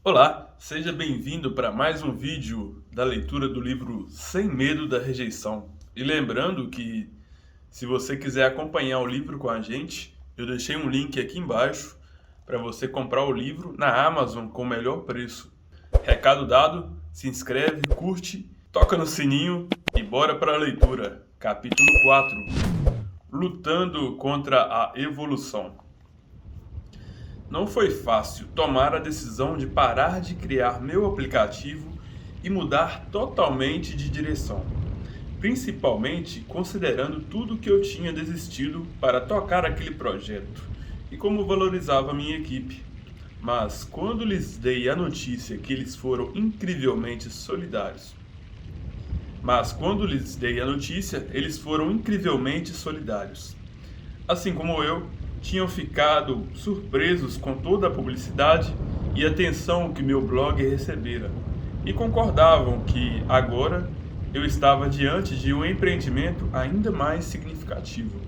Olá, seja bem-vindo para mais um vídeo da leitura do livro Sem Medo da Rejeição. E lembrando que, se você quiser acompanhar o livro com a gente, eu deixei um link aqui embaixo para você comprar o livro na Amazon com o melhor preço. Recado dado, se inscreve, curte, toca no sininho e bora para a leitura. Capítulo 4: Lutando contra a evolução. Não foi fácil tomar a decisão de parar de criar meu aplicativo e mudar totalmente de direção, principalmente considerando tudo que eu tinha desistido para tocar aquele projeto e como valorizava minha equipe. Mas quando lhes dei a notícia que eles foram incrivelmente solidários. Assim como eu, tinham ficado surpresos com toda a publicidade e atenção que meu blog recebera, e concordavam que agora eu estava diante de um empreendimento ainda mais significativo.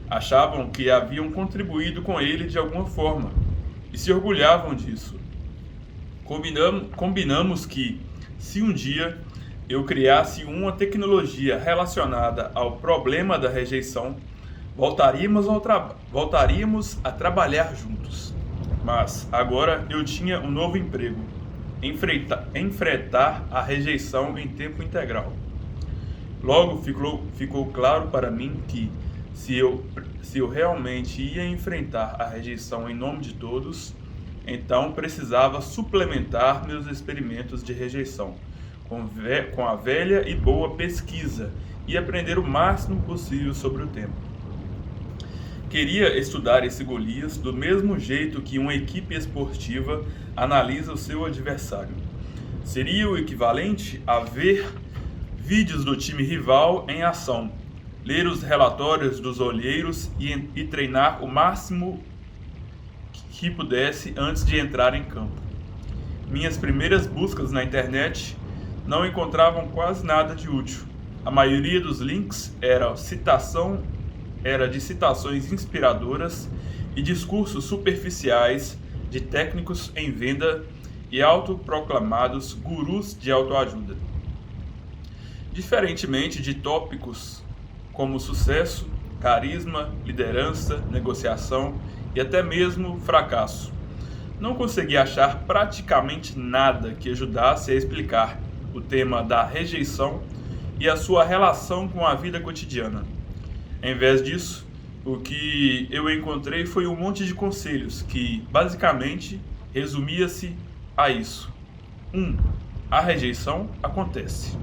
Achavam que haviam contribuído com ele de alguma forma e se orgulhavam disso. Combinamos que, se um dia eu criasse uma tecnologia relacionada ao problema da rejeição, voltaríamos a trabalhar juntos. Mas agora eu tinha um novo emprego: enfrentar a rejeição em tempo integral. Logo ficou claro para mim que, se eu realmente ia enfrentar a rejeição em nome de todos, então precisava suplementar meus experimentos de rejeição com a velha e boa pesquisa e aprender o máximo possível sobre o tema. Queria estudar esse Golias do mesmo jeito que uma equipe esportiva analisa o seu adversário. Seria o equivalente a ver vídeos do time rival em ação, ler os relatórios dos olheiros e treinar o máximo que pudesse antes de entrar em campo. Minhas primeiras buscas na internet não encontravam quase nada de útil. A maioria dos links era de citações inspiradoras e discursos superficiais de técnicos em venda e autoproclamados gurus de autoajuda. Diferentemente de tópicos como sucesso, carisma, liderança, negociação e até mesmo fracasso, não consegui achar praticamente nada que ajudasse a explicar o tema da rejeição e a sua relação com a vida cotidiana. Em vez disso, o que eu encontrei foi um monte de conselhos que, basicamente, resumia-se a isso. 1. A rejeição acontece.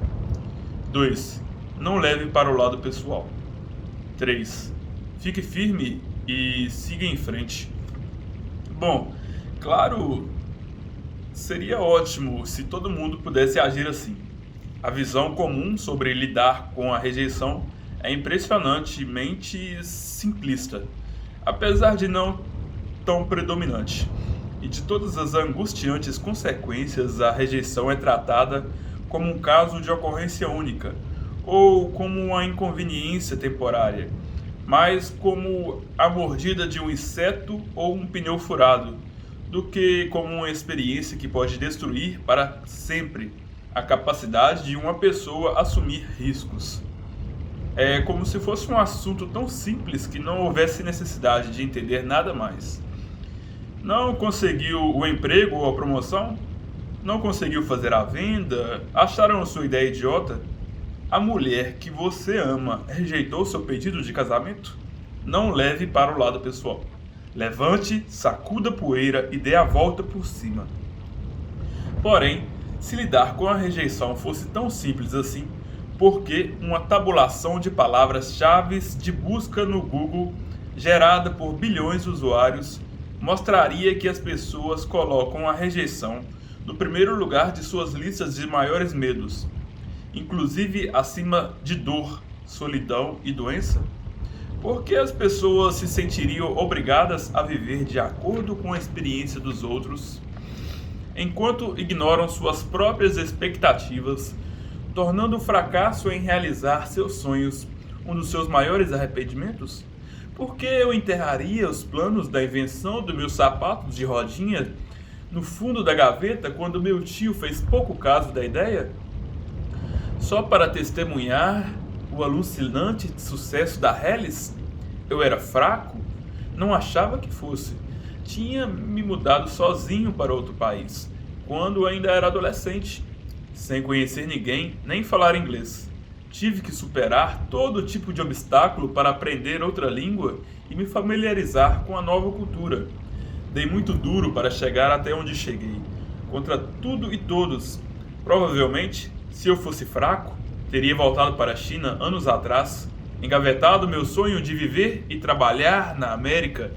2. Não leve para o lado pessoal. 3. Fique firme e siga em frente. Bom, claro, seria ótimo se todo mundo pudesse agir assim. A visão comum sobre lidar com a rejeição é impressionantemente simplista, apesar de não tão predominante. E de todas as angustiantes consequências, a rejeição é tratada como um caso de ocorrência única, ou como uma inconveniência temporária, mais como a mordida de um inseto ou um pneu furado, do que como uma experiência que pode destruir para sempre a capacidade de uma pessoa assumir riscos. É como se fosse um assunto tão simples que não houvesse necessidade de entender nada mais. Não conseguiu o emprego ou a promoção? Não conseguiu fazer a venda? Acharam sua ideia idiota? A mulher que você ama rejeitou seu pedido de casamento? Não leve para o lado pessoal. Levante, sacuda a poeira e dê a volta por cima. Porém, se lidar com a rejeição fosse tão simples assim, por que uma tabulação de palavras-chave de busca no Google, gerada por bilhões de usuários, mostraria que as pessoas colocam a rejeição no primeiro lugar de suas listas de maiores medos, inclusive acima de dor, solidão e doença? Por que as pessoas se sentiriam obrigadas a viver de acordo com a experiência dos outros, enquanto ignoram suas próprias expectativas, tornando o fracasso em realizar seus sonhos um dos seus maiores arrependimentos? Por que eu enterraria os planos da invenção dos meus sapatos de rodinha no fundo da gaveta quando meu tio fez pouco caso da ideia? Só para testemunhar o alucinante sucesso da Hellis? Eu era fraco? Não achava que fosse. Tinha me mudado sozinho para outro país, quando ainda era adolescente, sem conhecer ninguém nem falar inglês. Tive que superar todo tipo de obstáculo para aprender outra língua e me familiarizar com a nova cultura. Dei muito duro para chegar até onde cheguei, contra tudo e todos. Provavelmente, se eu fosse fraco, teria voltado para a China anos atrás, engavetado meu sonho de viver e trabalhar na América.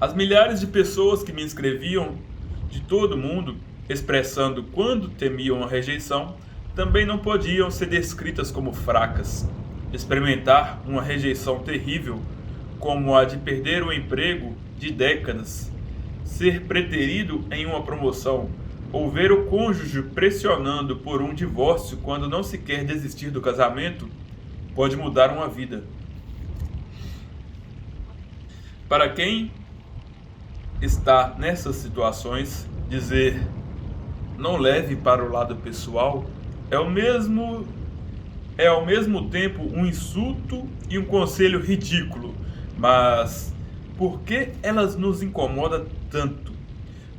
As milhares de pessoas que me escreviam de todo o mundo, expressando quando temiam a rejeição, também não podiam ser descritas como fracas. Experimentar uma rejeição terrível, como a de perder o emprego de décadas, ser preterido em uma promoção, ou ver o cônjuge pressionando por um divórcio quando não se quer desistir do casamento, pode mudar uma vida. Para quem está nessas situações, dizer não leve para o lado pessoal é ao mesmo tempo um insulto e um conselho ridículo. Mas por que elas nos incomodam tanto?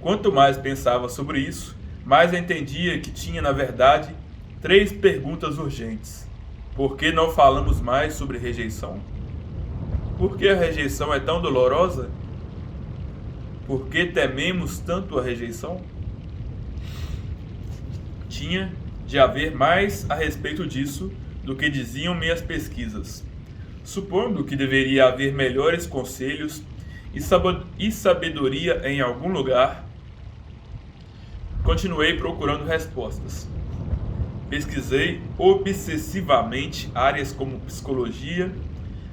Quanto mais pensava sobre isso, mais entendia que tinha, na verdade, 3 perguntas urgentes. Por que não falamos mais sobre rejeição? Por que a rejeição é tão dolorosa? Por que tememos tanto a rejeição? Tinha de haver mais a respeito disso do que diziam minhas pesquisas. Supondo que deveria haver melhores conselhos e sabedoria em algum lugar, continuei procurando respostas. Pesquisei obsessivamente áreas como psicologia,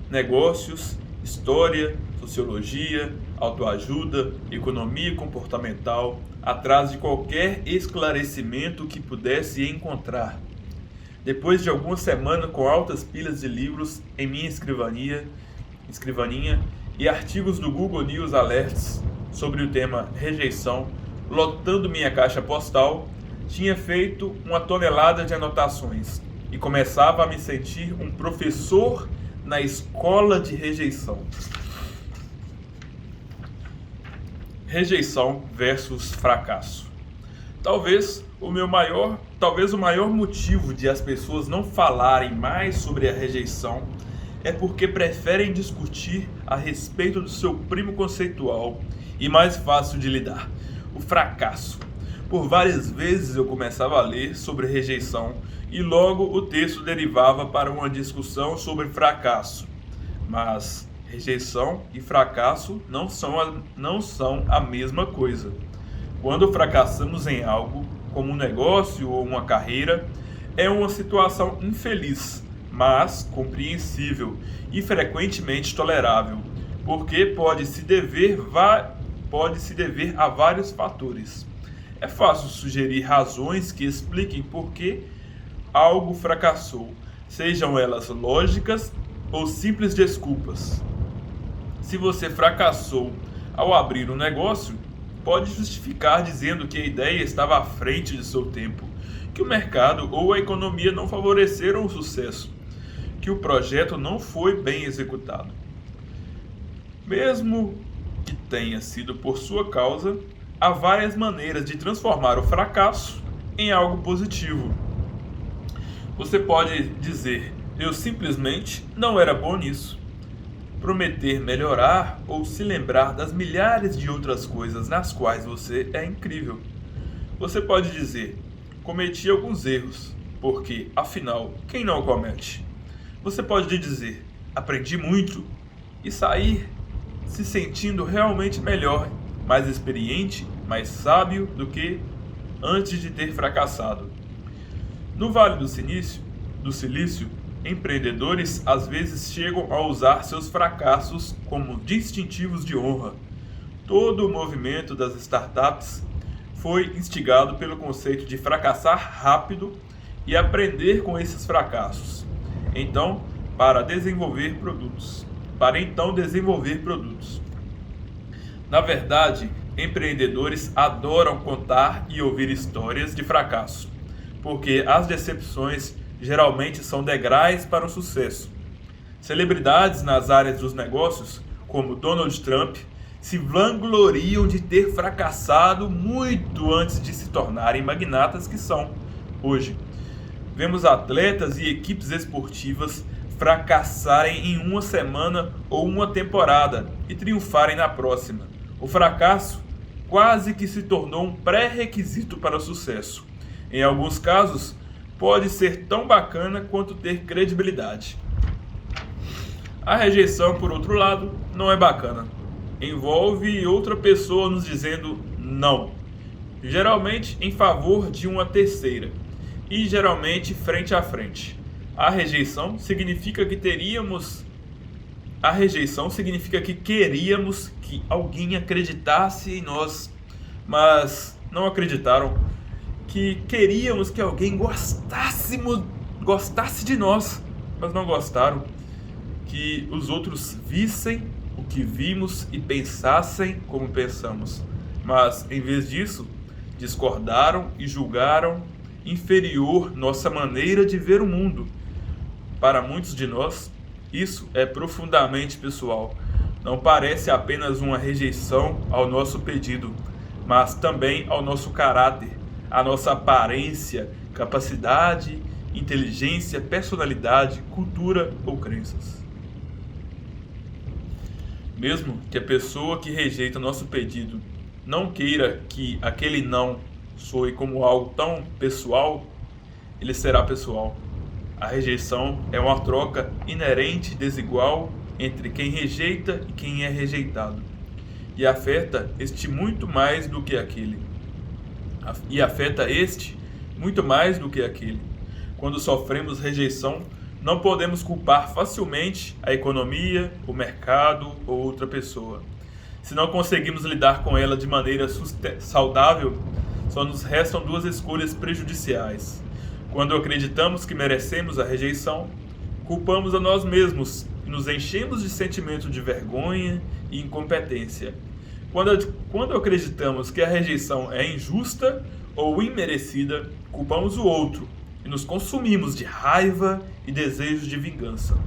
negócios, história, sociologia, autoajuda, economia comportamental, atrás de qualquer esclarecimento que pudesse encontrar. Depois de algumas semanas com altas pilhas de livros em minha escrivaninha e artigos do Google News Alerts sobre o tema rejeição, lotando minha caixa postal, tinha feito uma tonelada de anotações e começava a me sentir um professor na escola de rejeição. Rejeição versus fracasso. Talvez o maior motivo de as pessoas não falarem mais sobre a rejeição é porque preferem discutir a respeito do seu primo conceitual e mais fácil de lidar, o fracasso. Por várias vezes eu começava a ler sobre rejeição e logo o texto derivava para uma discussão sobre fracasso. Mas rejeição e fracasso não são a mesma coisa. Quando fracassamos em algo, como um negócio ou uma carreira, é uma situação infeliz, mas compreensível e frequentemente tolerável, porque pode se dever a vários fatores. É fácil sugerir razões que expliquem por que algo fracassou, sejam elas lógicas ou simples desculpas. Se você fracassou ao abrir um negócio, pode justificar dizendo que a ideia estava à frente de seu tempo, que o mercado ou a economia não favoreceram o sucesso, que o projeto não foi bem executado. Mesmo que tenha sido por sua causa, há várias maneiras de transformar o fracasso em algo positivo. Você pode dizer, eu simplesmente não era bom nisso. Prometer melhorar ou se lembrar das milhares de outras coisas nas quais você é incrível. Você pode dizer, cometi alguns erros, porque, afinal, quem não comete? Você pode dizer, aprendi muito, e sair se sentindo realmente melhor, mais experiente, mais sábio do que antes de ter fracassado. No Vale do Silício, empreendedores às vezes chegam a usar seus fracassos como distintivos de honra. Todo o movimento das startups foi instigado pelo conceito de fracassar rápido e aprender com esses fracassos. Para então desenvolver produtos. Na verdade, Empreendedores adoram contar e ouvir histórias de fracasso, porque as decepções geralmente são degraus para o sucesso. Celebridades nas áreas dos negócios, como Donald Trump, se vangloriam de ter fracassado muito antes de se tornarem magnatas que são hoje. Vemos atletas e equipes esportivas fracassarem em uma semana ou uma temporada e triunfarem na próxima. O fracasso quase que se tornou um pré-requisito para o sucesso. Em alguns casos, pode ser tão bacana quanto ter credibilidade. A rejeição, por outro lado, não é bacana. Envolve outra pessoa nos dizendo não, geralmente em favor de uma terceira, e geralmente frente a frente. A rejeição significa que queríamos que alguém acreditasse em nós, mas não acreditaram. Que queríamos que alguém gostasse de nós, mas não gostaram. Que os outros vissem o que vimos e pensassem como pensamos, mas em vez disso, discordaram e julgaram inferior nossa maneira de ver o mundo. Para muitos de nós, isso é profundamente pessoal. Não parece apenas uma rejeição ao nosso pedido, mas também ao nosso caráter, à nossa aparência, capacidade, inteligência, personalidade, cultura ou crenças. Mesmo que a pessoa que rejeita nosso pedido não queira que aquele não soe como algo tão pessoal, ele será pessoal. A rejeição é uma troca inerente e desigual entre quem rejeita e quem é rejeitado. E afeta este muito mais do que aquele. Quando sofremos rejeição, não podemos culpar facilmente a economia, o mercado ou outra pessoa. Se não conseguimos lidar com ela de maneira saudável, só nos restam duas escolhas prejudiciais. Quando acreditamos que merecemos a rejeição, culpamos a nós mesmos e nos enchemos de sentimento de vergonha e incompetência. Quando acreditamos que a rejeição é injusta ou imerecida, culpamos o outro e nos consumimos de raiva e desejo de vingança.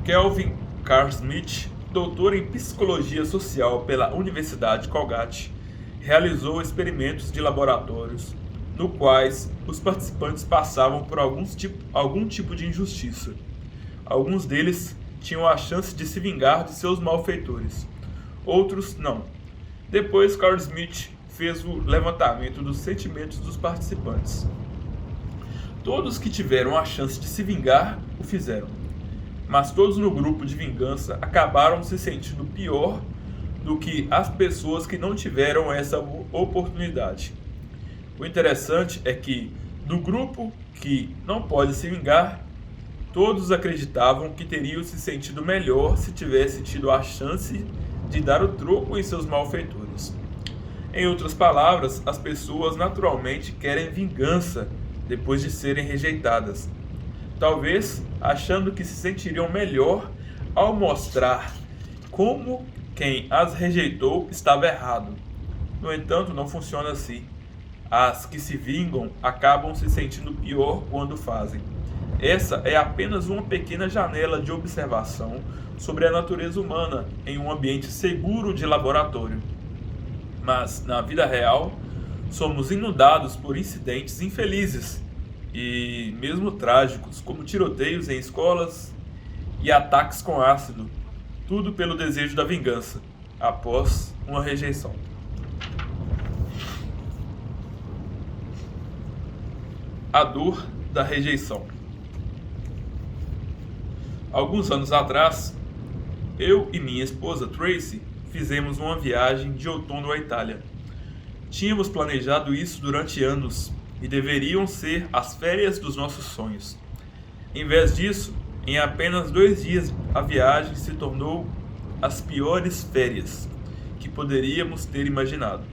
Kelvin Carl Smith, doutor em psicologia social pela Universidade Colgate, realizou experimentos de laboratórios no quais os participantes passavam por algum tipo de injustiça. Alguns deles tinham a chance de se vingar de seus malfeitores, outros não. Depois, Carl Smith fez o levantamento dos sentimentos dos participantes. Todos que tiveram a chance de se vingar o fizeram, mas todos no grupo de vingança acabaram se sentindo pior do que as pessoas que não tiveram essa oportunidade. O interessante é que, do grupo que não pode se vingar, todos acreditavam que teriam se sentido melhor se tivesse tido a chance de dar o troco em seus malfeitores. Em outras palavras, as pessoas naturalmente querem vingança depois de serem rejeitadas, talvez achando que se sentiriam melhor ao mostrar como quem as rejeitou estava errado. No entanto, não funciona assim. As que se vingam acabam se sentindo pior quando fazem. Essa é apenas uma pequena janela de observação sobre a natureza humana em um ambiente seguro de laboratório. Mas, na vida real, somos inundados por incidentes infelizes e mesmo trágicos, como tiroteios em escolas e ataques com ácido, tudo pelo desejo da vingança, após uma rejeição. A dor da rejeição. Alguns anos atrás, eu e minha esposa Tracy fizemos uma viagem de outono à Itália. Tínhamos planejado isso durante anos e deveriam ser as férias dos nossos sonhos. Em vez disso, em apenas 2 dias, a viagem se tornou as piores férias que poderíamos ter imaginado.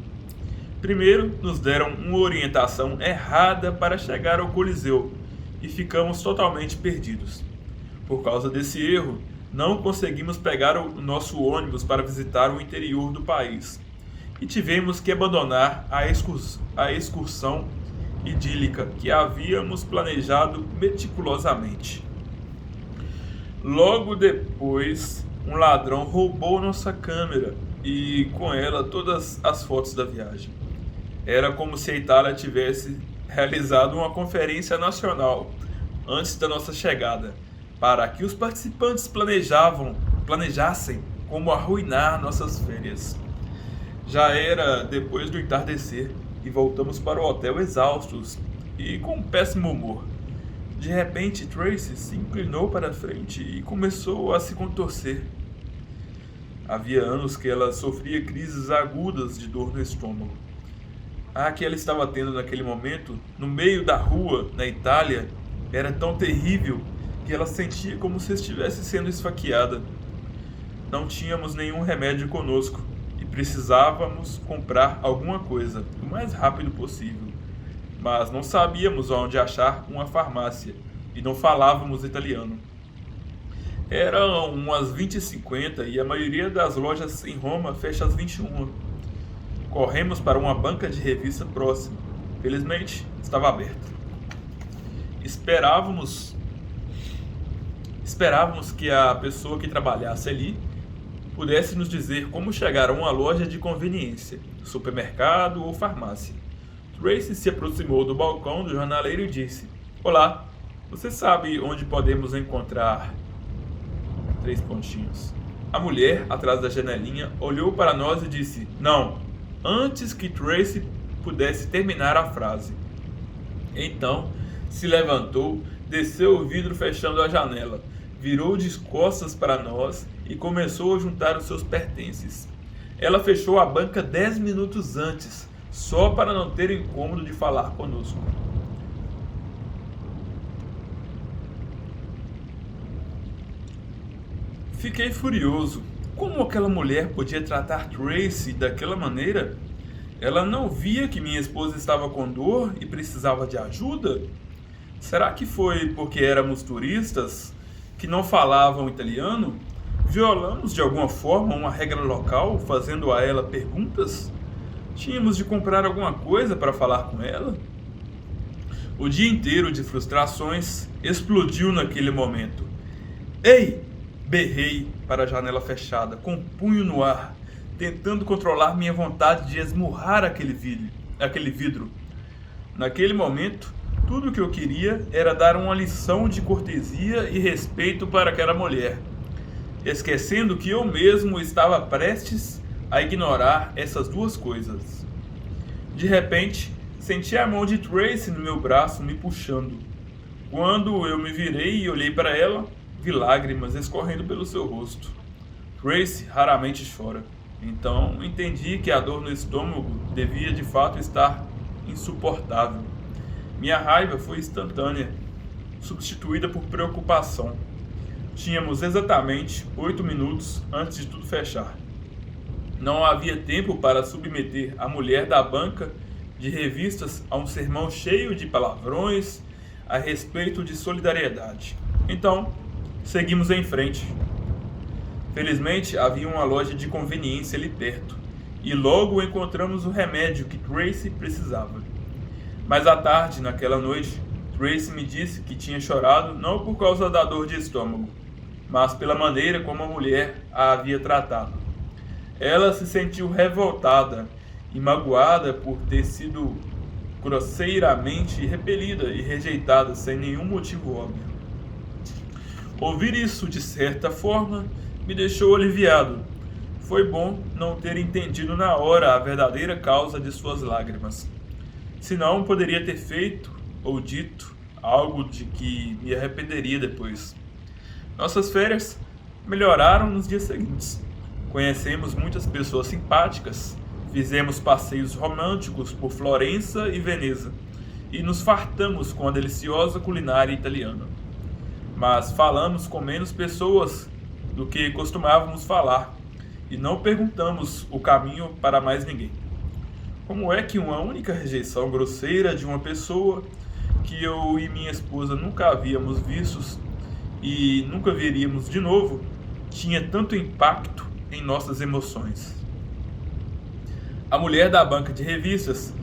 Primeiro, nos deram uma orientação errada para chegar ao Coliseu e ficamos totalmente perdidos. Por causa desse erro, não conseguimos pegar o nosso ônibus para visitar o interior do país e tivemos que abandonar a excursão idílica que havíamos planejado meticulosamente. Logo depois, um ladrão roubou nossa câmera e com ela todas as fotos da viagem. Era como se a Itália tivesse realizado uma conferência nacional antes da nossa chegada, para que os participantes planejassem como arruinar nossas férias. Já era depois do entardecer e voltamos para o hotel exaustos e com um péssimo humor. De repente, Tracy se inclinou para a frente e começou a se contorcer. Havia anos que ela sofria crises agudas de dor no estômago. A que ela estava tendo naquele momento, no meio da rua, na Itália, era tão terrível que ela sentia como se estivesse sendo esfaqueada. Não tínhamos nenhum remédio conosco e precisávamos comprar alguma coisa o mais rápido possível. Mas não sabíamos onde achar uma farmácia e não falávamos italiano. Eram umas 20h50 e a maioria das lojas em Roma fecha às 21h. Corremos para uma banca de revista próxima. Felizmente, estava aberta. Esperávamos que a pessoa que trabalhasse ali pudesse nos dizer como chegar a uma loja de conveniência, supermercado ou farmácia. Tracy se aproximou do balcão do jornaleiro e disse: "Olá, você sabe onde podemos encontrar... A mulher, atrás da janelinha, olhou para nós e disse: "Não", antes que Tracy pudesse terminar a frase. Então, se levantou, desceu o vidro fechando a janela, virou de costas para nós e começou a juntar os seus pertences. Ela fechou a banca 10 minutos antes, só para não ter o incômodo de falar conosco. Fiquei furioso. Como aquela mulher podia tratar Tracy daquela maneira? Ela não via que minha esposa estava com dor e precisava de ajuda? Será que foi porque éramos turistas que não falavam italiano? Violamos de alguma forma uma regra local, fazendo a ela perguntas? Tínhamos de comprar alguma coisa para falar com ela? O dia inteiro de frustrações explodiu naquele momento. "Ei!" Berrei para a janela fechada, com o punho no ar, tentando controlar minha vontade de esmurrar aquele vidro. Naquele momento, tudo o que eu queria era dar uma lição de cortesia e respeito para aquela mulher, esquecendo que eu mesmo estava prestes a ignorar essas duas coisas. De repente, senti a mão de Tracy no meu braço me puxando. Quando eu me virei e olhei para ela, vi lágrimas escorrendo pelo seu rosto. Tracy raramente chora, então entendi que a dor no estômago devia de fato estar insuportável. Minha raiva foi instantânea, substituída por preocupação. Tínhamos exatamente 8 minutos antes de tudo fechar. Não havia tempo para submeter a mulher da banca de revistas a um sermão cheio de palavrões a respeito de solidariedade. Então, seguimos em frente. Felizmente, havia uma loja de conveniência ali perto, e logo encontramos o remédio que Tracy precisava. Mais à tarde, naquela noite, Tracy me disse que tinha chorado não por causa da dor de estômago, mas pela maneira como a mulher a havia tratado. Ela se sentiu revoltada e magoada por ter sido grosseiramente repelida e rejeitada sem nenhum motivo óbvio. Ouvir isso, de certa forma, me deixou aliviado. Foi bom não ter entendido na hora a verdadeira causa de suas lágrimas. Senão, poderia ter feito ou dito algo de que me arrependeria depois. Nossas férias melhoraram nos dias seguintes. Conhecemos muitas pessoas simpáticas, fizemos passeios românticos por Florença e Veneza e nos fartamos com a deliciosa culinária italiana. Mas falamos com menos pessoas do que costumávamos falar e não perguntamos o caminho para mais ninguém. Como é que uma única rejeição grosseira de uma pessoa que eu e minha esposa nunca havíamos vistos e nunca veríamos de novo tinha tanto impacto em nossas emoções. A mulher da banca de revistas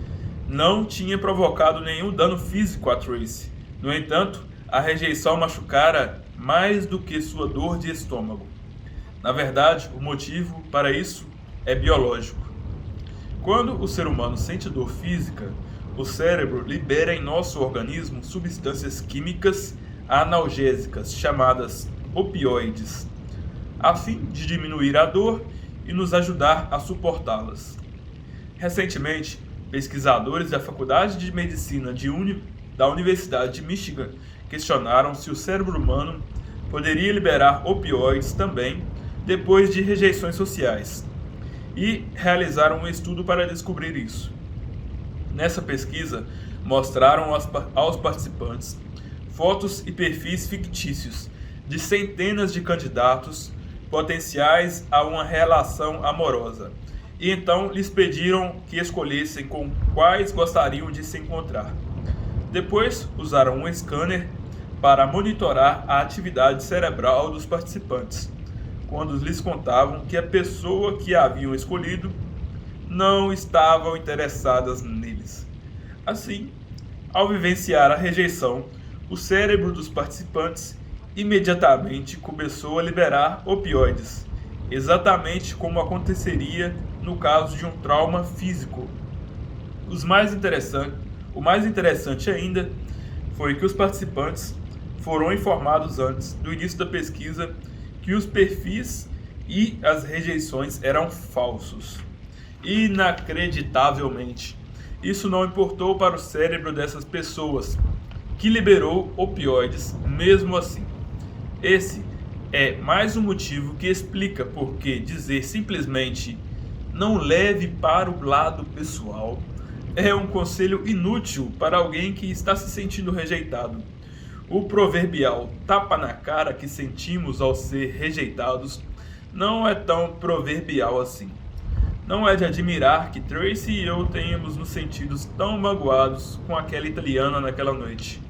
não tinha provocado nenhum dano físico a Tracy. No entanto, a rejeição machucara mais do que sua dor de estômago. Na verdade, o motivo para isso é biológico. Quando o ser humano sente dor física, o cérebro libera em nosso organismo substâncias químicas analgésicas chamadas opioides, a fim de diminuir a dor e nos ajudar a suportá-las. Recentemente, pesquisadores da Faculdade de Medicina da Universidade de Michigan questionaram se o cérebro humano poderia liberar opioides também depois de rejeições sociais, e realizaram um estudo para descobrir isso. Nessa pesquisa, mostraram aos participantes fotos e perfis fictícios de centenas de candidatos potenciais a uma relação amorosa, e então lhes pediram que escolhessem com quais gostariam de se encontrar. Depois, usaram um scanner para monitorar a atividade cerebral dos participantes, quando lhes contavam que a pessoa que haviam escolhido não estavam interessadas neles. Assim, ao vivenciar a rejeição, o cérebro dos participantes imediatamente começou a liberar opioides, exatamente como aconteceria no caso de um trauma físico. O mais interessante ainda foi que os participantes foram informados antes do início da pesquisa que os perfis e as rejeições eram falsos. Inacreditavelmente, isso não importou para o cérebro dessas pessoas, que liberou opioides mesmo assim. Esse é mais um motivo que explica por que dizer simplesmente "não leve para o lado pessoal" é um conselho inútil para alguém que está se sentindo rejeitado. O proverbial tapa na cara que sentimos ao ser rejeitados não é tão proverbial assim. Não é de admirar que Tracy e eu tenhamos nos sentido tão magoados com aquela italiana naquela noite.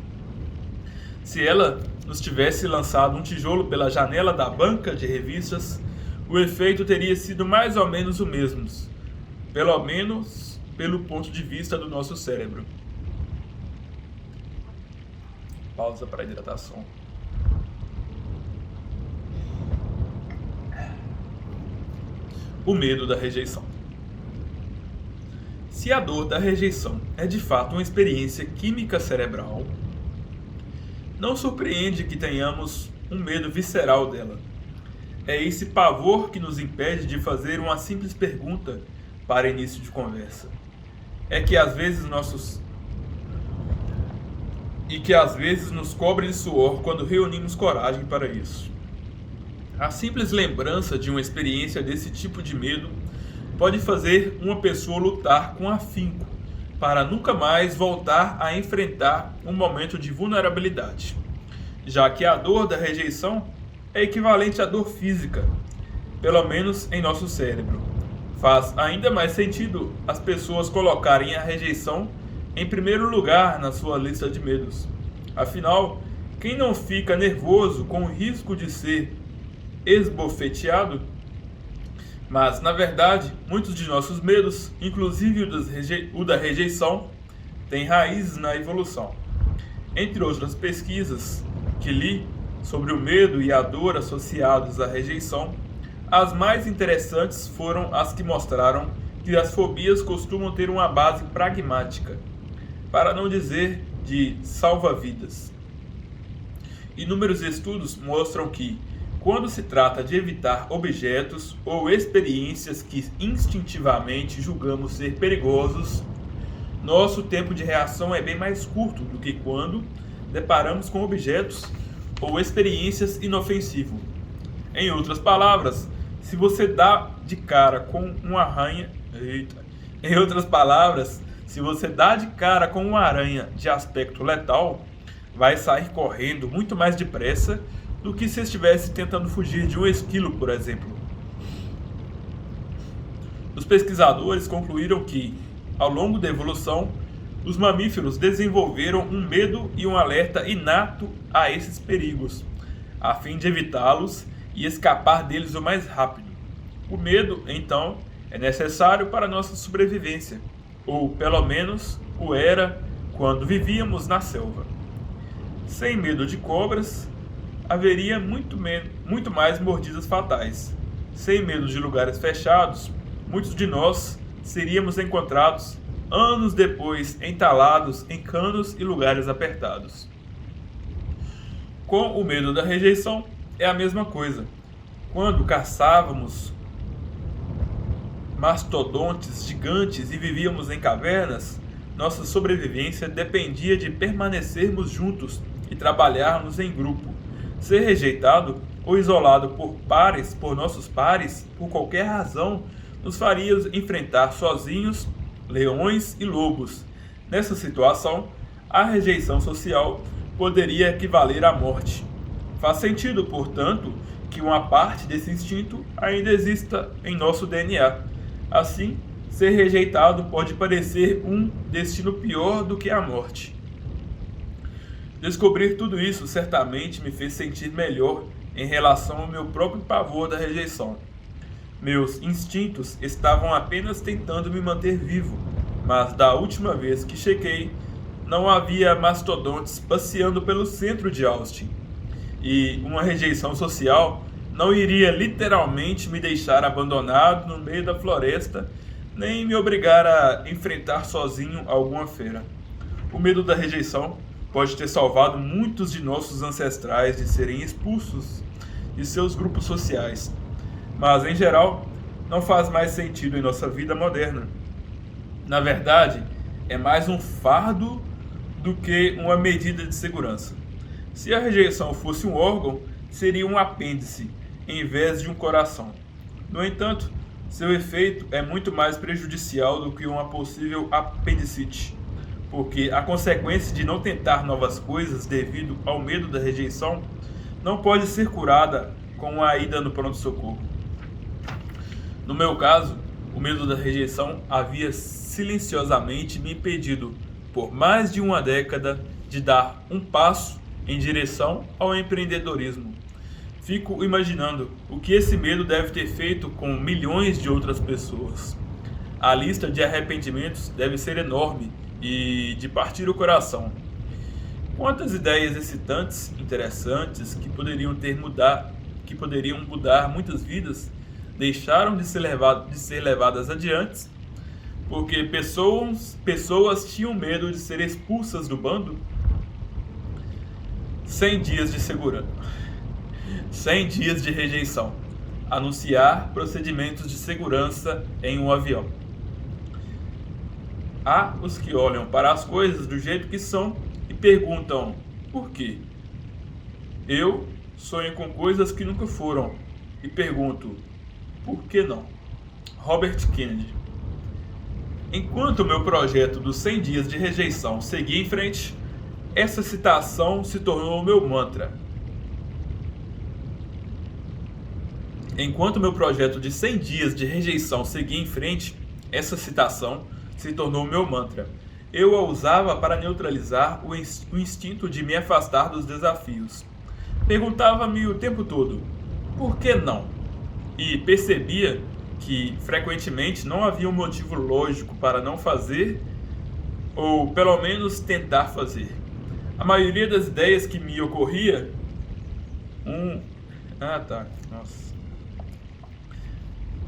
Se ela nos tivesse lançado um tijolo pela janela da banca de revistas, o efeito teria sido mais ou menos o mesmo, pelo menos pelo ponto de vista do nosso cérebro. Pausa para hidratação. O medo da rejeição. Se a dor da rejeição é de fato uma experiência química cerebral, não surpreende que tenhamos um medo visceral dela. É esse pavor que nos impede de fazer uma simples pergunta para início de conversa. É que às vezes nos cobre de suor quando reunimos coragem para isso. A simples lembrança de uma experiência desse tipo de medo pode fazer uma pessoa lutar com afinco para nunca mais voltar a enfrentar um momento de vulnerabilidade, já que a dor da rejeição é equivalente à dor física, pelo menos em nosso cérebro. Faz ainda mais sentido as pessoas colocarem a rejeição em primeiro lugar na sua lista de medos. Afinal, quem não fica nervoso com o risco de ser esbofeteado? Mas, na verdade, muitos de nossos medos, inclusive o da rejeição, têm raízes na evolução. Entre outras pesquisas que li sobre o medo e a dor associados à rejeição, as mais interessantes foram as que mostraram que as fobias costumam ter uma base pragmática, para não dizer de salva-vidas. Inúmeros estudos mostram que, quando se trata de evitar objetos ou experiências que instintivamente julgamos ser perigosos, nosso tempo de reação é bem mais curto do que quando deparamos com objetos ou experiências inofensivas. Em outras palavras, se você dá de cara com uma aranha, de aspecto letal, vai sair correndo muito mais depressa do que se estivesse tentando fugir de um esquilo, por exemplo. Os pesquisadores concluíram que, ao longo da evolução, os mamíferos desenvolveram um medo e um alerta inato a esses perigos, a fim de evitá-los e escapar deles o mais rápido. O medo, então, é necessário para nossa sobrevivência, ou pelo menos o era quando vivíamos na selva. Sem medo de cobras, haveria muito mais mordidas fatais. Sem medo de lugares fechados, muitos de nós seríamos encontrados anos depois entalados em canos e lugares apertados. Com o medo da rejeição é a mesma coisa. Quando caçávamos mastodontes gigantes e vivíamos em cavernas, nossa sobrevivência dependia de permanecermos juntos e trabalharmos em grupo. Ser rejeitado ou isolado por nossos pares, por qualquer razão, nos faria enfrentar sozinhos leões e lobos. Nessa situação, a rejeição social poderia equivaler à morte. Faz sentido, portanto, que uma parte desse instinto ainda exista em nosso DNA. Assim, ser rejeitado pode parecer um destino pior do que a morte. Descobrir tudo isso certamente me fez sentir melhor em relação ao meu próprio pavor da rejeição. Meus instintos estavam apenas tentando me manter vivo, mas da última vez que chequei, não havia mastodontes passeando pelo centro de Austin. E uma rejeição social não iria literalmente me deixar abandonado no meio da floresta, nem me obrigar a enfrentar sozinho alguma fera. O medo da rejeição pode ter salvado muitos de nossos ancestrais de serem expulsos de seus grupos sociais, mas em geral não faz mais sentido em nossa vida moderna. Na verdade, é mais um fardo do que uma medida de segurança. Se a rejeição fosse um órgão, seria um apêndice em vez de um coração. No entanto, seu efeito é muito mais prejudicial do que uma possível apendicite, porque a consequência de não tentar novas coisas devido ao medo da rejeição não pode ser curada com a ida no pronto-socorro. No meu caso, o medo da rejeição havia silenciosamente me impedido, por mais de uma década, de dar um passo em direção ao empreendedorismo. Fico imaginando o que esse medo deve ter feito com milhões de outras pessoas. A lista de arrependimentos deve ser enorme e de partir o coração. Quantas ideias excitantes, interessantes, que poderiam mudar muitas vidas, deixaram de ser levadas adiante porque pessoas tinham medo de ser expulsas do bando? 100 dias de segurança. 100 dias de rejeição. Anunciar procedimentos de segurança em um avião. Há os que olham para as coisas do jeito que são e perguntam por quê. Eu sonho com coisas que nunca foram e pergunto por que não. Robert Kennedy. Enquanto o meu projeto dos 100 dias de rejeição seguia em frente, essa citação se tornou o meu mantra. Enquanto meu projeto de 100 dias de rejeição seguia em frente, essa citação se tornou o meu mantra. Eu a usava para neutralizar o instinto de me afastar dos desafios. Perguntava-me o tempo todo, por que não? E percebia que frequentemente não havia um motivo lógico para não fazer, ou pelo menos tentar fazer. A maioria das ideias que me ocorria...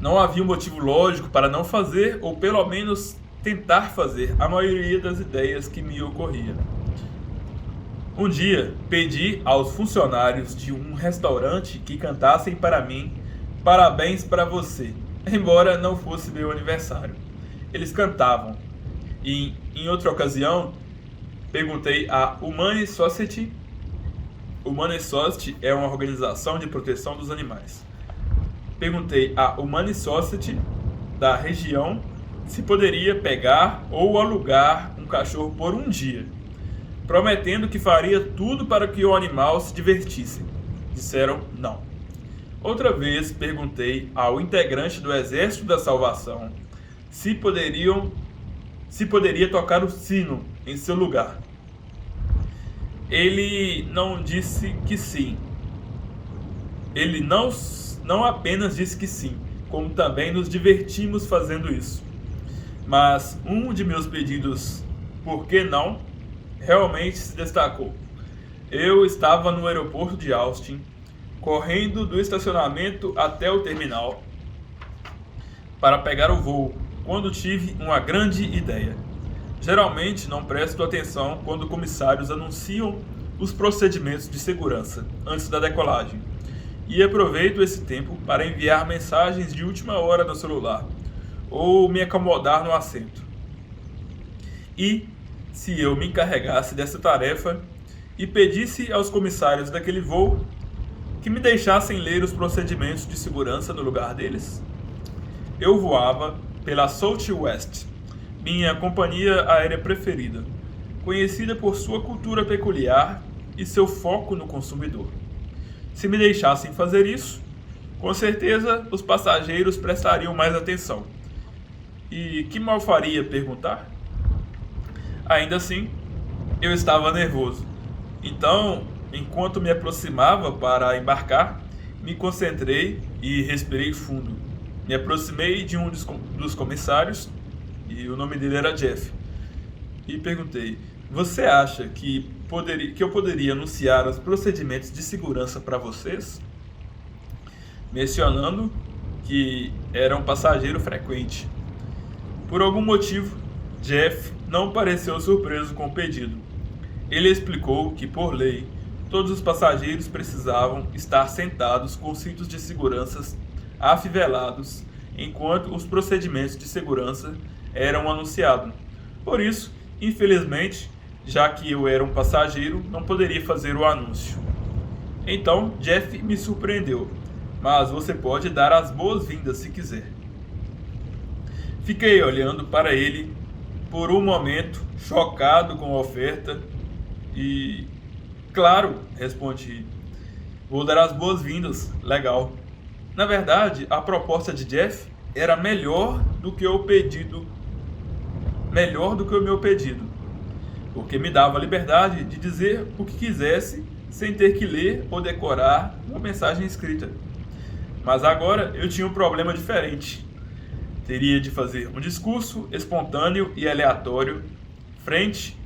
Não havia um motivo lógico para não fazer, ou pelo menos tentar fazer a maioria das ideias que me ocorria. Um dia, pedi aos funcionários de um restaurante que cantassem para mim "Parabéns para você", embora não fosse meu aniversário. Eles cantavam. E, em outra ocasião, perguntei à Humane Society. Humane Society é uma organização de proteção dos animais. Perguntei à Humane Society da região se poderia pegar ou alugar um cachorro por um dia, prometendo que faria tudo para que o animal se divertisse. Disseram não. Outra vez perguntei ao integrante do Exército da Salvação se poderia tocar o sino em seu lugar. Ele não disse que sim. Ele não apenas disse que sim, como também nos divertimos fazendo isso. Mas um de meus pedidos, por que não, realmente se destacou. Eu estava no aeroporto de Austin, correndo do estacionamento até o terminal para pegar o voo, quando tive uma grande ideia. Geralmente não presto atenção quando comissários anunciam os procedimentos de segurança antes da decolagem, e aproveito esse tempo para enviar mensagens de última hora no celular ou me acomodar no assento. E, se eu me encarregasse dessa tarefa e pedisse aos comissários daquele voo que me deixassem ler os procedimentos de segurança no lugar deles? Eu voava pela Southwest, minha companhia aérea preferida, conhecida por sua cultura peculiar e seu foco no consumidor. Se me deixassem fazer isso, com certeza os passageiros prestariam mais atenção. E que mal faria perguntar? Ainda assim, eu estava nervoso. Então, enquanto me aproximava para embarcar, me concentrei e respirei fundo. Me aproximei de um dos comissários, e o nome dele era Jeff, e perguntei: você acha que eu poderia anunciar os procedimentos de segurança para vocês? Mencionando que era um passageiro frequente. Por algum motivo, Jeff não pareceu surpreso com o pedido. Ele explicou que, por lei, todos os passageiros precisavam estar sentados com cintos de segurança afivelados enquanto os procedimentos de segurança eram anunciados. Por isso, infelizmente, já que eu era um passageiro, não poderia fazer o anúncio. Então, Jeff me surpreendeu, mas você pode dar as boas-vindas se quiser. Fiquei olhando para ele por um momento, chocado com a oferta, e, claro, respondi, vou dar as boas-vindas, legal. Na verdade, a proposta de Jeff era melhor do que o meu pedido, porque me dava a liberdade de dizer o que quisesse sem ter que ler ou decorar uma mensagem escrita. Mas agora eu tinha um problema diferente. Teria de fazer um discurso espontâneo e aleatório frente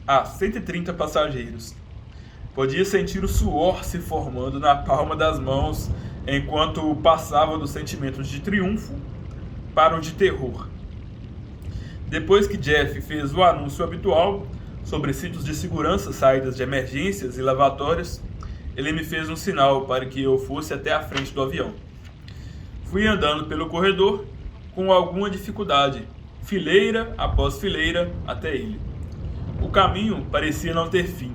a 130 passageiros. Podia sentir o suor se formando na palma das mãos enquanto passava do sentimento de triunfo para o de terror. Depois que Jeff fez o anúncio habitual sobre cintos de segurança, saídas de emergências e lavatórios, ele me fez um sinal para que eu fosse até a frente do avião. Fui andando pelo corredor com alguma dificuldade, fileira após fileira, até ele. O caminho parecia não ter fim.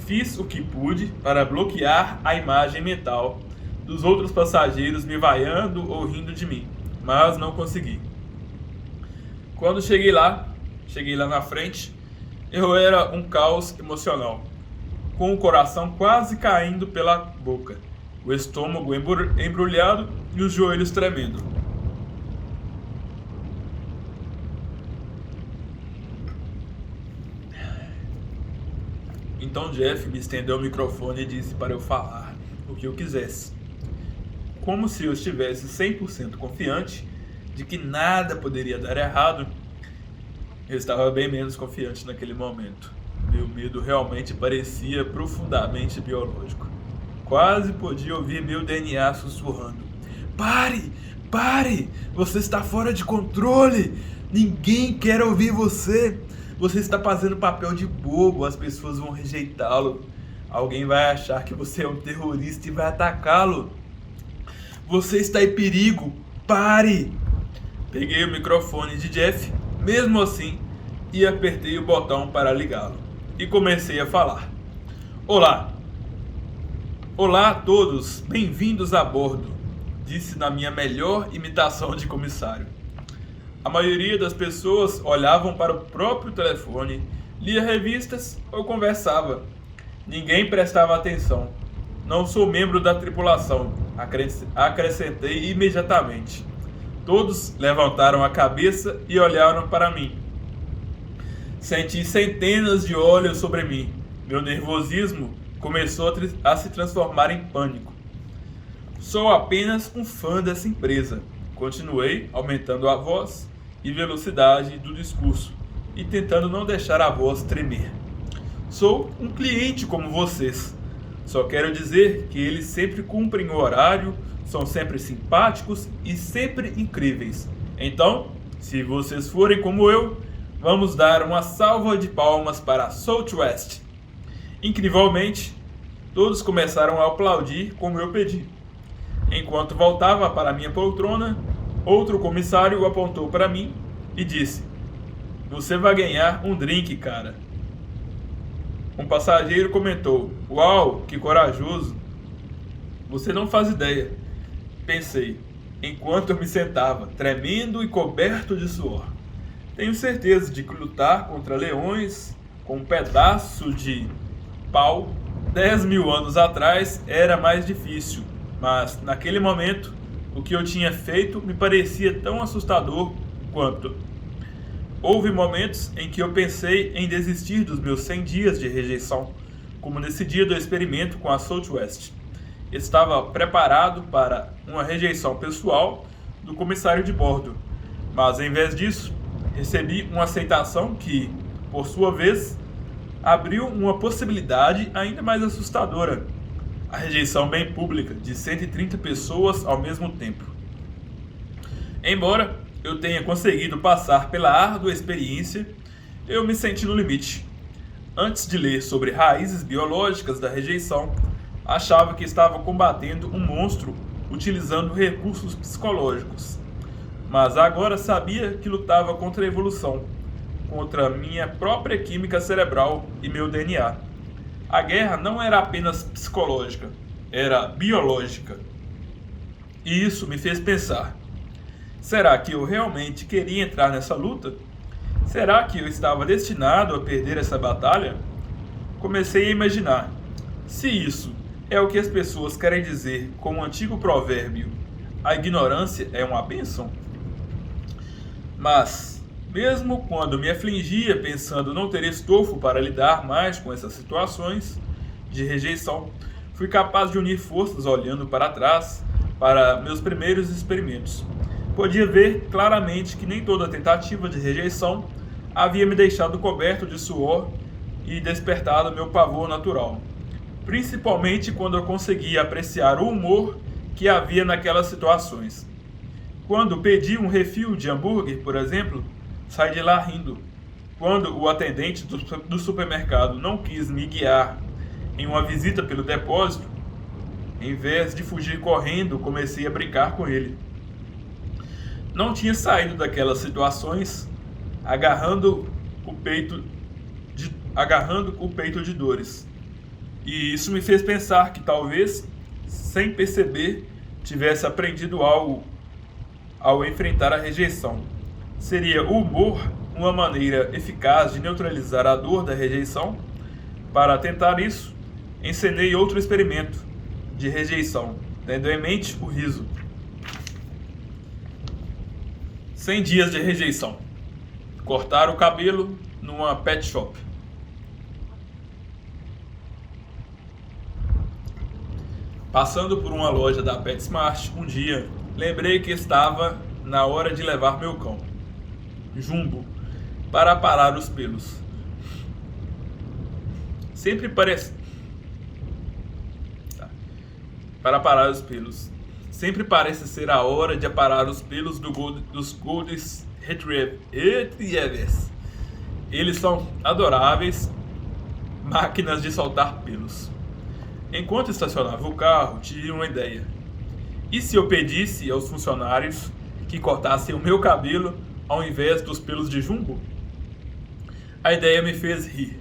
Fiz o que pude para bloquear a imagem mental dos outros passageiros me vaiando ou rindo de mim, mas não consegui. Quando cheguei lá na frente, eu era um caos emocional, com o coração quase caindo pela boca, o estômago embrulhado e os joelhos tremendo. Então Jeff me estendeu o microfone e disse para eu falar o que eu quisesse, como se eu estivesse 100% confiante de que nada poderia dar errado. Eu estava bem menos confiante naquele momento. Meu medo realmente parecia profundamente biológico. Quase podia ouvir meu DNA sussurrando: pare! Pare! Você está fora de controle! Ninguém quer ouvir você! Você está fazendo papel de bobo, as pessoas vão rejeitá-lo. Alguém vai achar que você é um terrorista e vai atacá-lo. Você está em perigo! Pare! Peguei o microfone de Jeff, mesmo assim, e apertei o botão para ligá-lo. E comecei a falar. Olá! Olá a todos, bem-vindos a bordo, disse na minha melhor imitação de comissário. A maioria das pessoas olhavam para o próprio telefone, lia revistas ou conversava. Ninguém prestava atenção. Não sou membro da tripulação, acrescentei imediatamente. Todos levantaram a cabeça e olharam para mim. Senti centenas de olhos sobre mim. Meu nervosismo começou a se transformar em pânico. Sou apenas um fã dessa empresa. Continuei, aumentando a voz e velocidade do discurso e tentando não deixar a voz tremer. Sou um cliente como vocês. Só quero dizer que eles sempre cumprem o horário, são sempre simpáticos e sempre incríveis. Então, se vocês forem como eu, vamos dar uma salva de palmas para Southwest. Incrivelmente, todos começaram a aplaudir como eu pedi. Enquanto voltava para minha poltrona, outro comissário apontou para mim e disse: "Você vai ganhar um drink, cara." Um passageiro comentou: "Uau, que corajoso." "Você não faz ideia," pensei, enquanto eu me sentava, tremendo e coberto de suor. "Tenho certeza de que lutar contra leões com um pedaço de pau 10.000 anos atrás era mais difícil, mas naquele momento o que eu tinha feito me parecia tão assustador quanto. Houve momentos em que eu pensei em desistir dos meus 100 dias de rejeição, como nesse dia do experimento com a Southwest. Estava preparado para uma rejeição pessoal do comissário de bordo, mas em vez disso, recebi uma aceitação que, por sua vez, abriu uma possibilidade ainda mais assustadora: a rejeição bem pública de 130 pessoas ao mesmo tempo. Embora eu tenha conseguido passar pela árdua experiência, eu me senti no limite. Antes de ler sobre raízes biológicas da rejeição, achava que estava combatendo um monstro utilizando recursos psicológicos. Mas agora sabia que lutava contra a evolução, contra minha própria química cerebral e meu DNA. A guerra não era apenas psicológica, era biológica. E isso me fez pensar: será que eu realmente queria entrar nessa luta? Será que eu estava destinado a perder essa batalha? Comecei a imaginar: se isso é o que as pessoas querem dizer com o antigo provérbio, a ignorância é uma bênção? Mas, mesmo quando me afligia pensando não ter estofo para lidar mais com essas situações de rejeição, fui capaz de unir forças olhando para trás para meus primeiros experimentos. Podia ver claramente que nem toda tentativa de rejeição havia me deixado coberto de suor e despertado meu pavor natural, principalmente quando eu conseguia apreciar o humor que havia naquelas situações. Quando pedi um refil de hambúrguer, por exemplo, saí de lá rindo. Quando o atendente do supermercado não quis me guiar em uma visita pelo depósito, em vez de fugir correndo, comecei a brincar com ele. Não tinha saído daquelas situações agarrando o peito de dores. E isso me fez pensar que talvez, sem perceber, tivesse aprendido algo ao enfrentar a rejeição. Seria o humor uma maneira eficaz de neutralizar a dor da rejeição? Para tentar isso, encenei outro experimento de rejeição, tendo em mente o riso. 100 dias de rejeição. Cortar o cabelo numa pet shop. Passando por uma loja da PetSmart um dia, lembrei que estava na hora de levar meu cão, Jumbo, para parar os pelos. Para parar os pelos. Sempre parece ser a hora de aparar os pelos dos Golden Retrievers. Eles são adoráveis máquinas de soltar pelos. Enquanto estacionava o carro, tive uma ideia. E se eu pedisse aos funcionários que cortassem o meu cabelo ao invés dos pelos de Jumbo? A ideia me fez rir.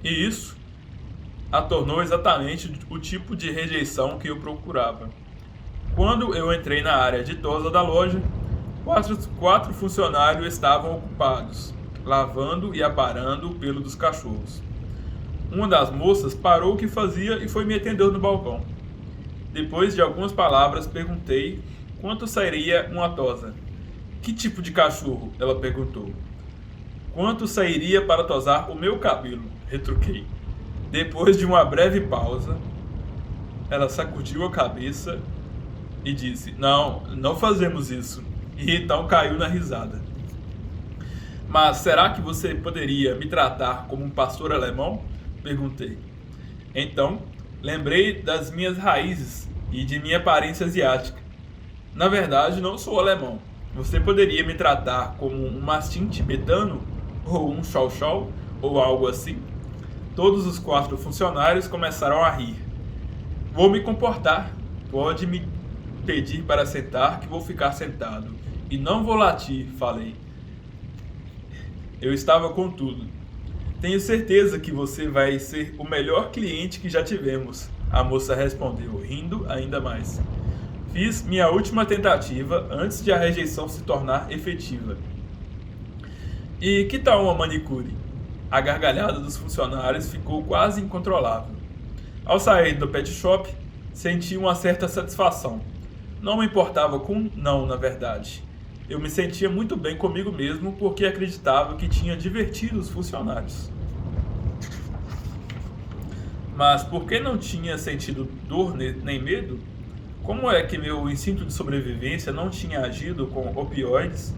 E isso a tornou exatamente o tipo de rejeição que eu procurava. Quando eu entrei na área ditosa da loja, quatro funcionários estavam ocupados, lavando e aparando o pelo dos cachorros. Uma das moças parou o que fazia e foi me atender no balcão. Depois de algumas palavras, perguntei quanto sairia uma tosa. Que tipo de cachorro? Ela perguntou. Quanto sairia para tosar o meu cabelo? Retruquei. Depois de uma breve pausa, ela sacudiu a cabeça e disse: Não, não fazemos isso. E então caiu na risada. Mas será que você poderia me tratar como um pastor alemão? Perguntei. Então, lembrei das minhas raízes e de minha aparência asiática. Na verdade, não sou alemão. Você poderia me tratar como um mastim tibetano? Ou um chau-chau? Ou algo assim? Todos os 4 funcionários começaram a rir. Vou me comportar. Pode me pedir para sentar que vou ficar sentado. E não vou latir, falei. Eu estava com tudo. Tenho certeza que você vai ser o melhor cliente que já tivemos, a moça respondeu, rindo ainda mais. Fiz minha última tentativa antes de a rejeição se tornar efetiva. E que tal uma manicure? A gargalhada dos funcionários ficou quase incontrolável. Ao sair do pet shop, senti uma certa satisfação. Não me importava com não, na verdade. Eu me sentia muito bem comigo mesmo porque acreditava que tinha divertido os funcionários. Mas por que não tinha sentido dor nem medo? Como é que meu instinto de sobrevivência não tinha agido com opioides?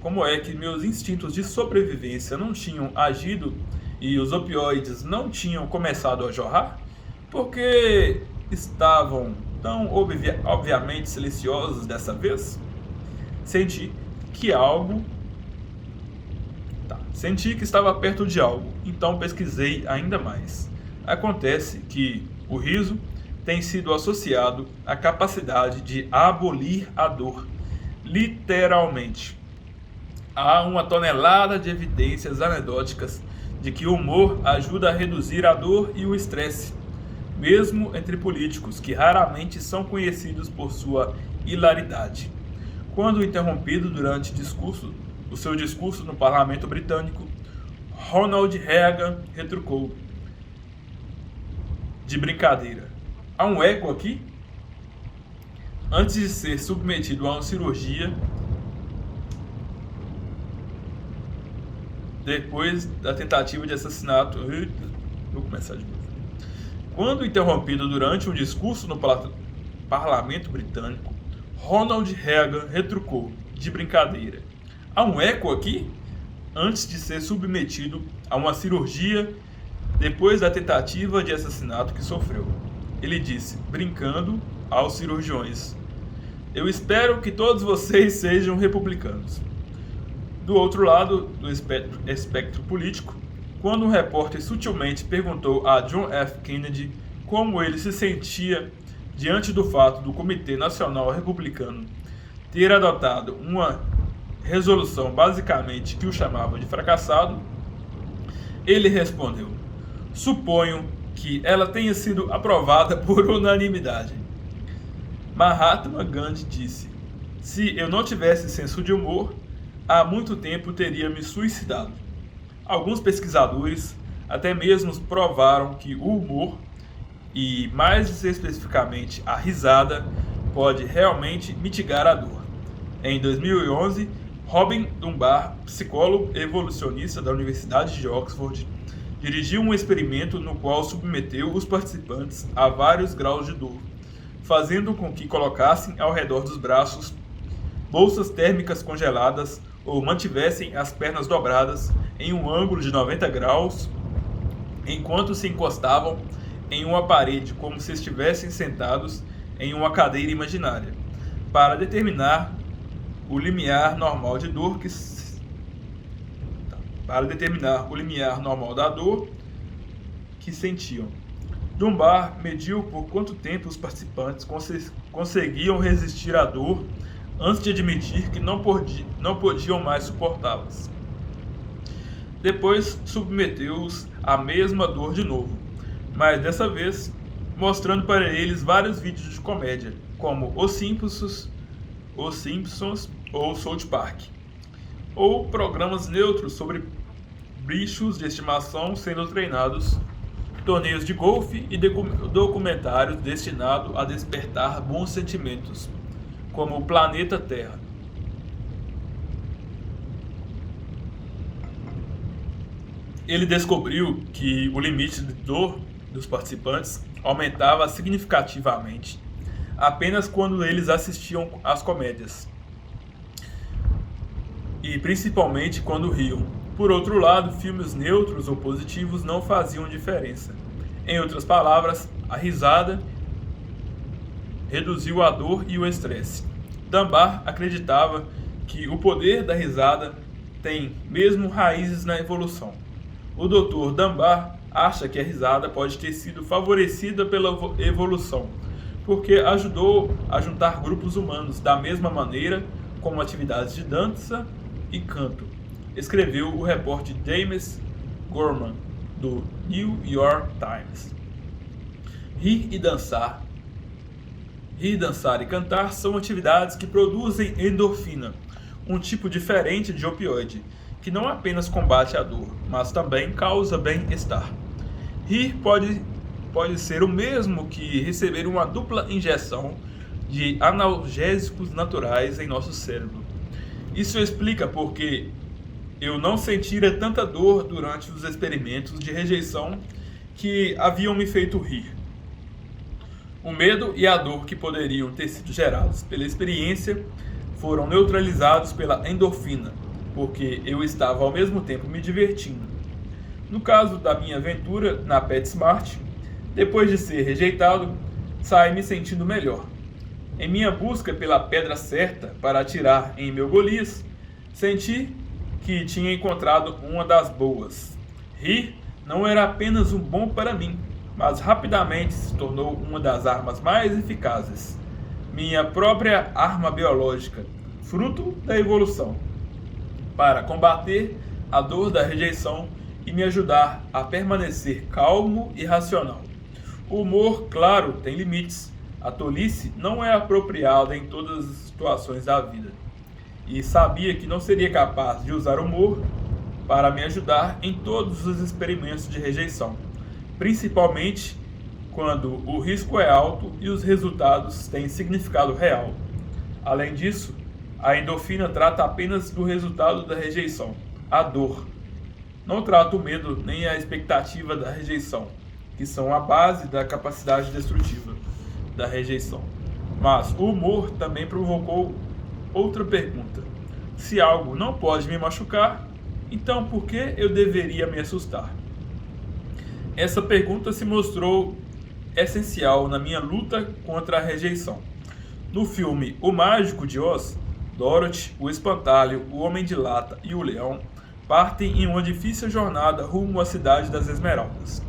Como é que meus instintos de sobrevivência não tinham agido e os opioides não tinham começado a jorrar? Porque estavam tão obviamente silenciosos dessa vez? Senti que estava perto de algo, então pesquisei ainda mais. Acontece que o riso tem sido associado à capacidade de abolir a dor, literalmente. Há uma tonelada de evidências anedóticas de que o humor ajuda a reduzir a dor e o estresse, mesmo entre políticos que raramente são conhecidos por sua hilaridade. Quando interrompido durante o seu discurso no parlamento britânico, Ronald Reagan retrucou, de brincadeira: há um eco aqui? Antes de ser submetido a uma cirurgia, depois da tentativa de assassinato. Vou começar de novo. Quando interrompido durante um discurso no parlamento britânico, Ronald Reagan retrucou, de brincadeira: há um eco aqui? Antes de ser submetido a uma cirurgia depois da tentativa de assassinato que sofreu. Ele disse, brincando, aos cirurgiões: eu espero que todos vocês sejam republicanos. Do outro lado do espectro político, quando um repórter sutilmente perguntou a John F. Kennedy como ele se sentia diante do fato do Comitê Nacional Republicano ter adotado uma resolução basicamente que o chamava de fracassado, ele respondeu: suponho que ela tenha sido aprovada por unanimidade. Mahatma Gandhi disse: se eu não tivesse senso de humor, há muito tempo teria me suicidado. Alguns pesquisadores até mesmo provaram que o humor, e mais especificamente a risada, pode realmente mitigar a dor. Em 2011, Robin Dunbar, psicólogo evolucionista da Universidade de Oxford, dirigiu um experimento no qual submeteu os participantes a vários graus de dor, fazendo com que colocassem ao redor dos braços bolsas térmicas congeladas ou mantivessem as pernas dobradas em um ângulo de 90 graus, enquanto se encostavam em uma parede como se estivessem sentados em uma cadeira imaginária, para determinar o limiar normal de dor da dor que sentiam. Dunbar mediu por quanto tempo os participantes conseguiam resistir à dor antes de admitir que não podiam mais suportá-las. Depois submeteu-os à mesma dor de novo, mas dessa vez mostrando para eles vários vídeos de comédia, como Os Simpsons ou South Park, ou programas neutros sobre bichos de estimação sendo treinados, torneios de golfe e documentários destinados a despertar bons sentimentos, como o Planeta Terra. Ele descobriu que o limite de dor dos participantes aumentava significativamente apenas quando eles assistiam às comédias, e principalmente quando riam. Por outro lado, filmes neutros ou positivos não faziam diferença. Em outras palavras, a risada reduziu a dor e o estresse. Dunbar acreditava que o poder da risada tem mesmo raízes na evolução. O Dr. Dunbar acha que a risada pode ter sido favorecida pela evolução, porque ajudou a juntar grupos humanos da mesma maneira como atividades de dança e canto, escreveu o repórter James Gorman, do New York Times. Rir, dançar e cantar são atividades que produzem endorfina, um tipo diferente de opioide, que não apenas combate a dor, mas também causa bem-estar. Rir pode ser o mesmo que receber uma dupla injeção de analgésicos naturais em nosso cérebro. Isso explica porque eu não sentira tanta dor durante os experimentos de rejeição que haviam me feito rir. O medo e a dor que poderiam ter sido gerados pela experiência foram neutralizados pela endorfina, porque eu estava ao mesmo tempo me divertindo. No caso da minha aventura na PetSmart, depois de ser rejeitado, saí me sentindo melhor. Em minha busca pela pedra certa para atirar em meu Golias, senti que tinha encontrado uma das boas. Rir não era apenas um bom para mim, mas rapidamente se tornou uma das armas mais eficazes. Minha própria arma biológica, fruto da evolução, para combater a dor da rejeição e me ajudar a permanecer calmo e racional. O humor, claro, tem limites. A tolice não é apropriada em todas as situações da vida. E sabia que não seria capaz de usar humor para me ajudar em todos os experimentos de rejeição, principalmente quando o risco é alto e os resultados têm significado real. Além disso, a endorfina trata apenas do resultado da rejeição, a dor. Não trata o medo nem a expectativa da rejeição, que são a base da capacidade destrutiva da rejeição. Mas o humor também provocou outra pergunta. Se algo não pode me machucar, então por que eu deveria me assustar? Essa pergunta se mostrou essencial na minha luta contra a rejeição. No filme O Mágico de Oz, Dorothy, o Espantalho, o Homem de Lata e o Leão partem em uma difícil jornada rumo à Cidade das Esmeraldas.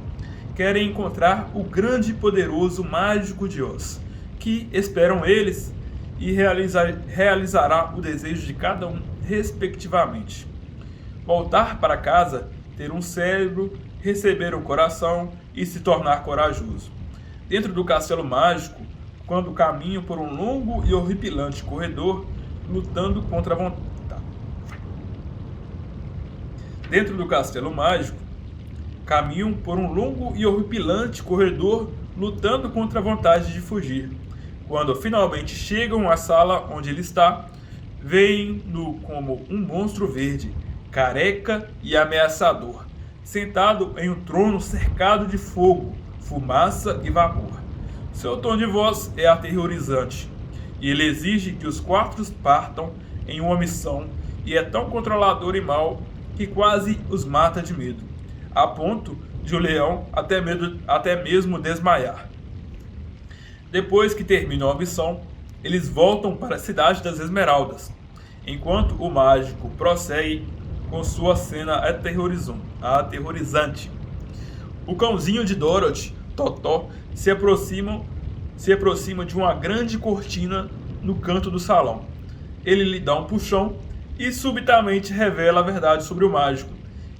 Querem encontrar o grande e poderoso Mágico de Oz, que esperam eles e realizará o desejo de cada um, respectivamente. Voltar para casa, ter um cérebro, receber um coração e se tornar corajoso. Dentro do castelo mágico, quando caminham por um longo e horripilante corredor, lutando contra a vontade. Dentro do castelo mágico, caminham por um longo e horripilante corredor, lutando contra a vontade de fugir. Quando finalmente chegam à sala onde ele está, veem-no como um monstro verde, careca e ameaçador, sentado em um trono cercado de fogo, fumaça e vapor. Seu tom de voz é aterrorizante, e ele exige que os quatro partam em uma missão, e é tão controlador e mau que quase os mata de medo, a ponto de o leão até mesmo desmaiar. Depois que terminam a missão, eles voltam para a Cidade das Esmeraldas, enquanto o mágico prossegue com sua cena aterrorizante. O cãozinho de Dorothy, Totó, se aproxima de uma grande cortina no canto do salão. Ele lhe dá um puxão e subitamente revela a verdade sobre o mágico.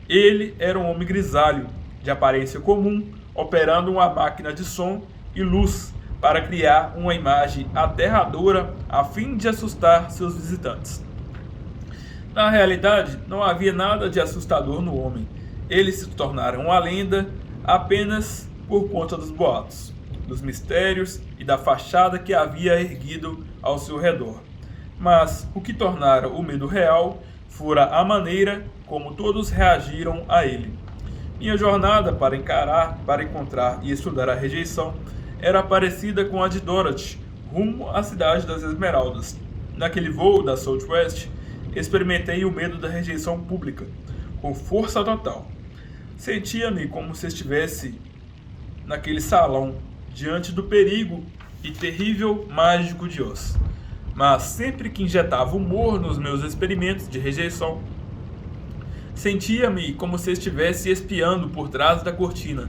Ele era um homem grisalho, de aparência comum, operando uma máquina de som e luz para criar uma imagem aterradora a fim de assustar seus visitantes. Na realidade, não havia nada de assustador no homem. Eles se tornaram uma lenda apenas por conta dos boatos, dos mistérios e da fachada que havia erguido ao seu redor. Mas o que tornara o medo real fora a maneira como todos reagiram a ele. Minha jornada para encontrar e estudar a rejeição era parecida com a de Dorothy, rumo à cidade das Esmeraldas. Naquele voo da Southwest, experimentei o medo da rejeição pública, com força total. Sentia-me como se estivesse naquele salão, diante do perigo e terrível mágico de Oz. Mas sempre que injetava humor nos meus experimentos de rejeição, sentia-me como se estivesse espiando por trás da cortina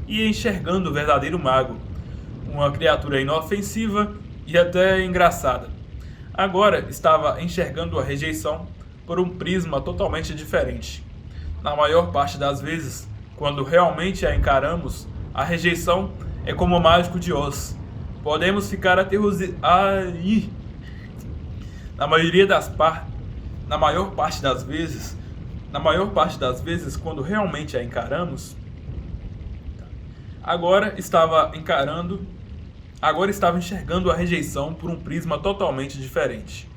e enxergando o verdadeiro mago, uma criatura inofensiva e até engraçada. Agora estava enxergando a rejeição por um prisma totalmente diferente. Na maior parte das vezes, quando realmente a encaramos, a rejeição é como o mágico de Oz. Podemos ficar aterrorizados. Na maior parte das vezes, quando realmente a encaramos, agora estava enxergando a rejeição por um prisma totalmente diferente.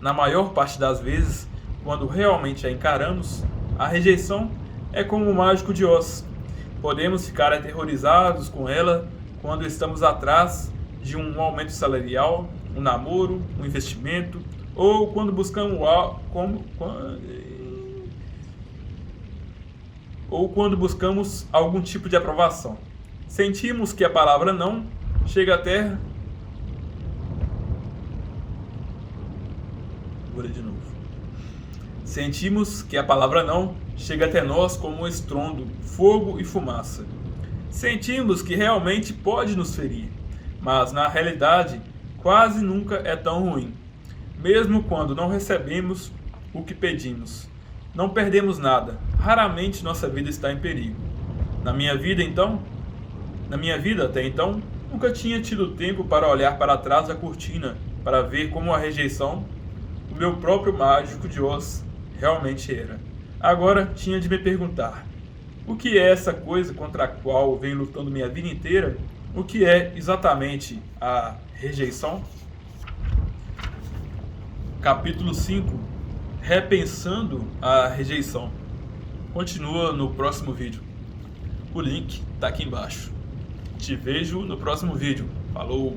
Na maior parte das vezes, quando realmente a encaramos, a rejeição é como o mágico de Oz. Podemos ficar aterrorizados com ela quando estamos atrás de um aumento salarial, um namoro, um investimento, ou quando buscamos algum tipo de aprovação. Sentimos que a palavra não chega até... Vou ler de novo. Sentimos que a palavra não chega até nós como um estrondo, fogo e fumaça. Sentimos que realmente pode nos ferir, mas na realidade quase nunca é tão ruim. Mesmo quando não recebemos o que pedimos, não perdemos nada. Raramente nossa vida está em perigo. Na minha vida até então, nunca tinha tido tempo para olhar para trás da cortina para ver como a rejeição, o meu próprio mágico de Oz, realmente era. Agora tinha de me perguntar: o que é essa coisa contra a qual venho lutando minha vida inteira? O que é exatamente a rejeição? Capítulo 5. Repensando a rejeição. Continua no próximo vídeo. O link está aqui embaixo. Te vejo no próximo vídeo. Falou!